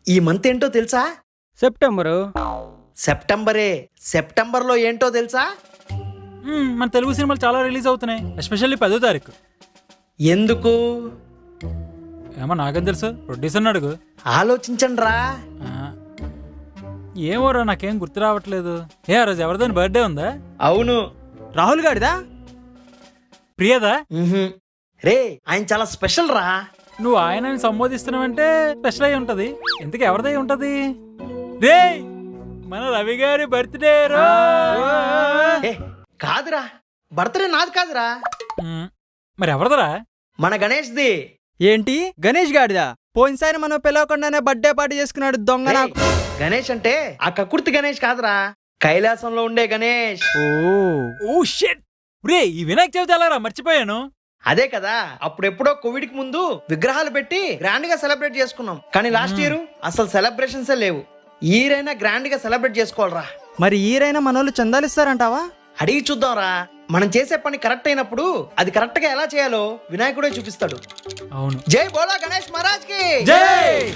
ఈ మంత్ ఏంటో తెలుసా? సెప్టెంబరు. సెప్టెంబరే. సెప్టెంబర్లో ఏంటో తెలుసా? మన తెలుగు సినిమాలు చాలా రిలీజ్ అవుతున్నాయి, ఎస్పెషల్లీ 10వ తారీఖు. ఎందుకు? ఏమో నాకేం తెలుసు, ప్రొడ్యూసర్ అడుగు. ఆలోచించండి రా. ఏమోరా నాకేం గుర్తు రావట్లేదు. ఆ రోజు ఎవరిదని బర్త్డే ఉందా? అవును. రాహుల్ గాడిదా? ప్రియదా? రే, ఆయన చాలా స్పెషల్ రా. నువ్వు ఆయనని సంబోధిస్తున్నావంటే స్పెషల్ అయి ఉంటది. ఎందుకు ఎవరిదై ఉంటది? రే, మన రవి గారి బర్త్డే రో. ఏ కాదురా, బర్త్డే నాది కాదురా. మరి ఎవరిదరా? మన గణేష్ది. ఏంటి గణేష్ గాడిదా? పోయినసారి మనం పిలవకుండానే బర్త్డే పార్టీ చేసుకున్నాడు దొంగ. రేయ్, నాకు గణేష్ అంటే ఆ కకుర్తి గణేష్ కాదురా, కైలాసంలో ఉండే గణేష్. Oh shit. రే, ఈ వినాయక చవితి ఎలారా మర్చిపోయాను. అదే కదా, అప్పుడెప్పుడో కోవిడ్ కి ముందు విగ్రహాలు పెట్టి గ్రాండ్ గా సెలబ్రేట్ చేసుకున్నాం. కానీ లాస్ట్ ఇయర్ అసలు సెలబ్రేషన్స్ లేవు. ఈ ఇయర్ అయినా గ్రాండ్ గా సెలబ్రేట్ చేసుకోవాలరా. మరి ఈరైనా మనోళ్ళు చందాలు ఇస్తారంటావా? అడిగి చూద్దాంరా. మనం చేసే పని కరెక్ట్ అయినప్పుడు అది కరెక్ట్ గా ఎలా చేయాలో వినాయకుడే చూపిస్తాడు. అవును. జై బోలా గణేష్ మహారాజ్ కి జై.